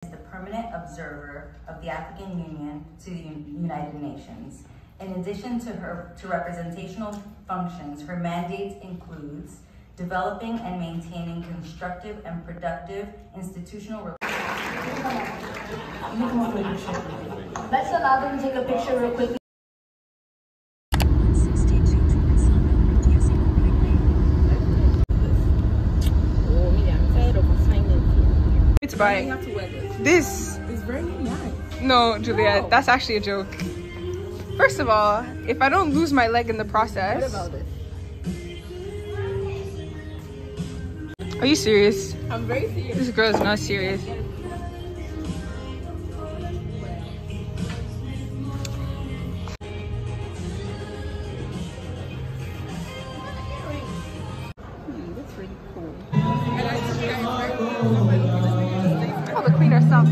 is the permanent observer of the African Union to the United Nations. In addition to representational functions, her mandate includes developing and maintaining constructive and productive institutional relations. Let's allow them to take a picture real quick. It's buying. This is very nice. No, Juliet, that's actually a joke. First of all, if I don't lose my leg in the process. What about this? Are you serious? I'm very serious. This girl is not serious. That's really cool. Oh, the queen herself.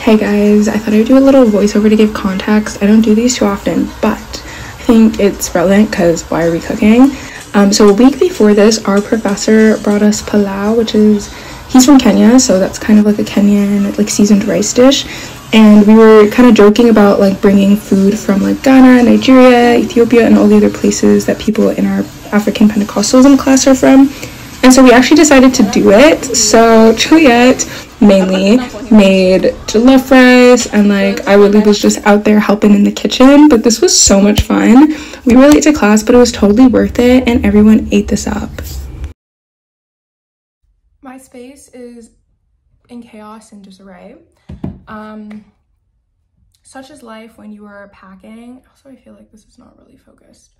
Hey guys, I thought I'd do a little voiceover to give context. I don't do these too often, but I think it's relevant because why are we cooking? So a week before this, our professor brought us pilau, he's from Kenya, so that's kind of like a Kenyan like seasoned rice dish. And we were kind of joking about like bringing food from like Ghana, Nigeria, Ethiopia, and all the other places that people in our African Pentecostalism class are from. And so we actually decided to do it. So Juliet mainly made jollof rice, and like I really was just out there helping in the kitchen, but this was so much fun. We were late to class, but it was totally worth it, and everyone ate this up. My space is in chaos and disarray. Such is life when you are packing. Also, I feel like this is not really focused.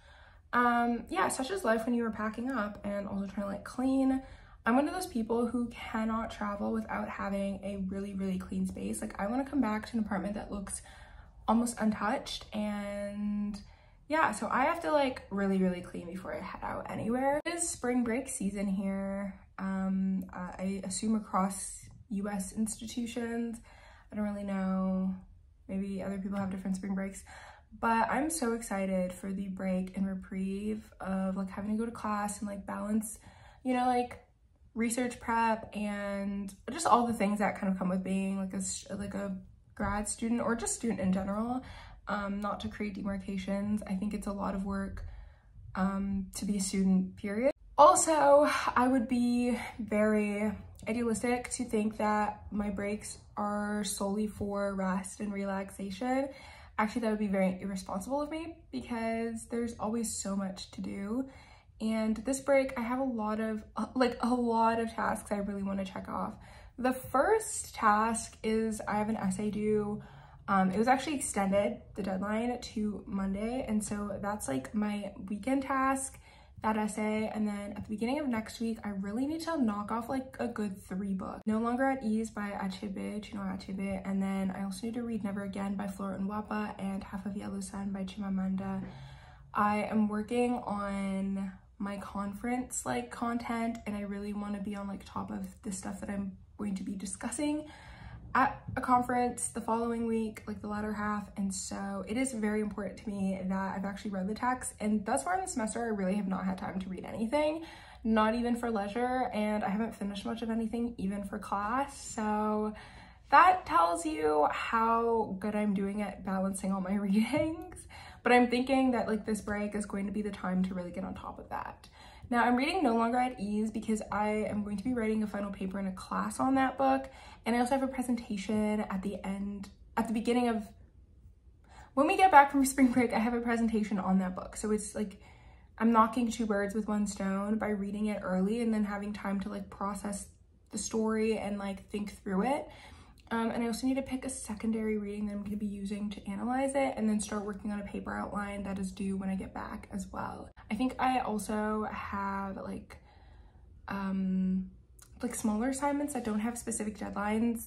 Yeah, such is life when you are packing up and also trying to like clean. I'm one of those people who cannot travel without having a really, really clean space. Like I want to come back to an apartment that looks almost untouched and yeah, so I have to like really clean before I head out anywhere. It is spring break season here. I assume across US institutions. I don't really know, maybe other people have different spring breaks, but I'm so excited for the break and reprieve of like having to go to class and like balance, you know, like research prep and just all the things that kind of come with being like a grad student or just student in general. Not to create demarcations. I think it's a lot of work to be a student, period. Also, I would be very idealistic to think that my breaks are solely for rest and relaxation. Actually, that would be very irresponsible of me because there's always so much to do. And this break, I have a lot of tasks I really want to check off. The first task is I have an essay due. It was actually extended, the deadline, to Monday, and so that's like my weekend task, that essay. And then at the beginning of next week, I really need to knock off like a good 3 books. No Longer at Ease by Achebe, Chinua Achebe, and then I also need to read Never Again by Flora Nwapa and Half of Yellow Sun by Chimamanda. I am working on my conference like content, and I really want to be on like top of the stuff that I'm going to be discussing at a conference the following week, like the latter half. And so it is very important to me that I've actually read the text, and thus far in the semester I really have not had time to read anything, not even for leisure, and I haven't finished much of anything even for class. So that tells you how good I'm doing at balancing all my readings. But I'm thinking that like this break is going to be the time to really get on top of that. Now I'm reading No Longer at Ease because I am going to be writing a final paper in a class on that book. And I also have a presentation at the beginning of, when we get back from spring break, I have a presentation on that book. So it's like, I'm knocking 2 birds with 1 stone by reading it early and then having time to like process the story and like think through it. And I also need to pick a secondary reading that I'm going to be using to analyze it, and then start working on a paper outline that is due when I get back as well. I think I also have like smaller assignments that don't have specific deadlines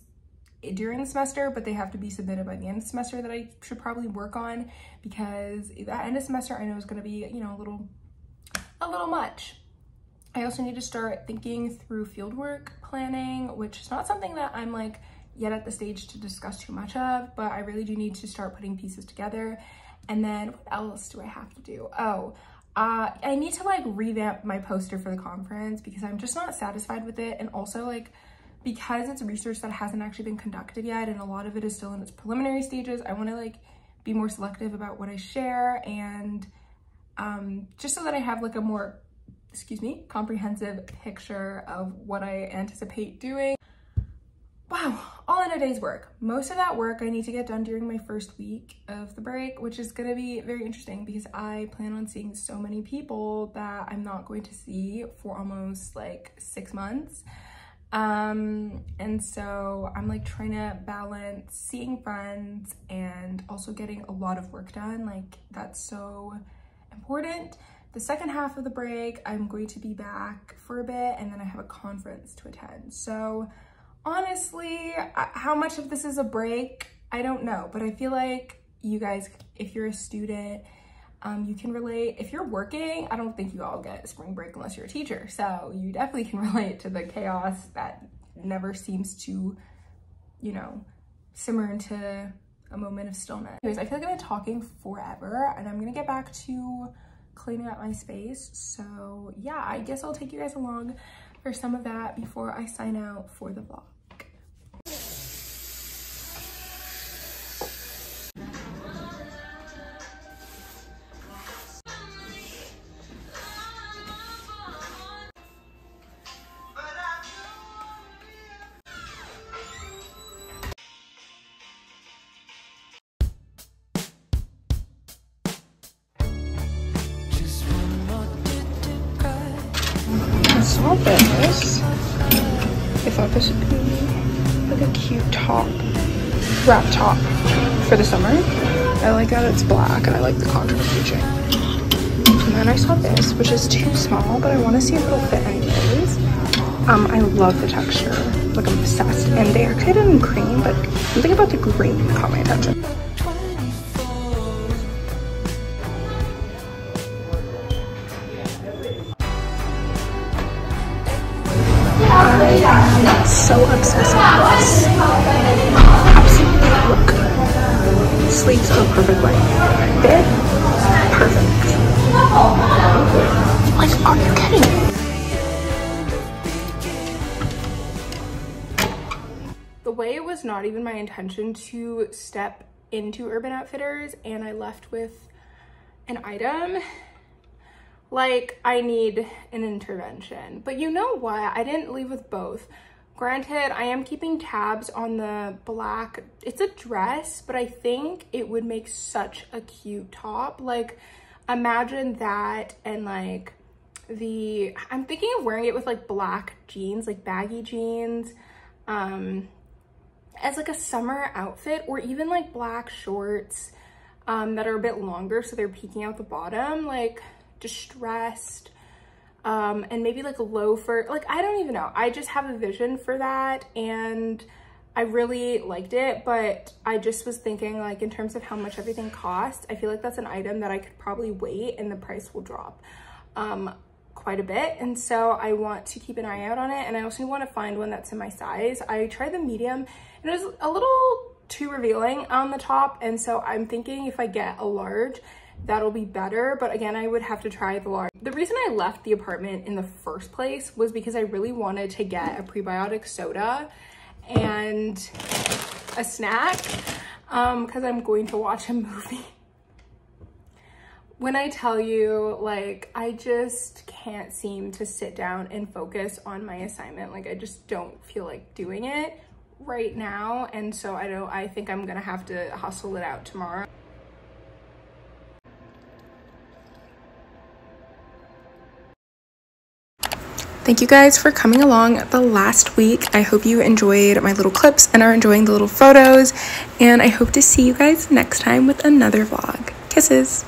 during the semester, but they have to be submitted by the end of the semester that I should probably work on, because that end of semester I know is going to be, you know, a little much. I also need to start thinking through fieldwork planning, which is not something that I'm like yet at the stage to discuss too much of, but I really do need to start putting pieces together. And then what else do I have to do? I need to like revamp my poster for the conference because I'm just not satisfied with it. And also like, because it's research that hasn't actually been conducted yet and a lot of it is still in its preliminary stages, I want to like be more selective about what I share, and just so that I have like a more, comprehensive picture of what I anticipate doing. Wow, all in a day's work. Most of that work I need to get done during my first week of the break, which is gonna be very interesting because I plan on seeing so many people that I'm not going to see for almost like 6 months. And so I'm like trying to balance seeing friends and also getting a lot of work done. Like that's so important. The second half of the break, I'm going to be back for a bit, and then I have a conference to attend. So honestly, how much of this is a break, I don't know, but I feel like you guys, if you're a student, you can relate. If you're working, I don't think you all get spring break unless you're a teacher. So you definitely can relate to the chaos that never seems to, you know, simmer into a moment of stillness. Anyways, I feel like I've been talking forever, and I'm gonna get back to cleaning up my space. So yeah, I guess I'll take you guys along for some of that before I sign out for the vlog. I saw this. I thought this would be like a cute top, wrap top for the summer. I like that it's black and I like the contrast stitching. And then I saw this, which is too small, but I want to see if it'll fit anyways. I love the texture, like I'm obsessed. And they actually had it in cream, but something about the green caught my attention. So obsessed with this. Absolutely. Look. Sleeps the perfect way. Fit. Perfect. Like, are you kidding? The way it was not even my intention to step into Urban Outfitters and I left with an item, like, I need an intervention. But you know what? I didn't leave with both. Granted, I am keeping tabs on the black. It's a dress, but I think it would make such a cute top. Like, imagine that and like I'm thinking of wearing it with like black jeans, like baggy jeans, as like a summer outfit, or even like black shorts that are a bit longer so they're peeking out the bottom, like distressed, and maybe like a loafer. Like, I don't even know. I just have a vision for that and I really liked it, but I just was thinking, like, in terms of how much everything costs, I feel like that's an item that I could probably wait and the price will drop quite a bit. And so I want to keep an eye out on it, and I also want to find one that's in my size. I tried the medium and it was a little too revealing on the top, and so I'm thinking if I get a large, that'll be better. But again, I would have to try the large. The reason I left the apartment in the first place was because I really wanted to get a prebiotic soda and a snack because I'm going to watch a movie. When I tell you, like, I just can't seem to sit down and focus on my assignment. Like, I just don't feel like doing it right now, and so I think I'm gonna have to hustle it out tomorrow. Thank you guys for coming along the last week. I hope you enjoyed my little clips and are enjoying the little photos, and I hope to see you guys next time with another vlog. Kisses.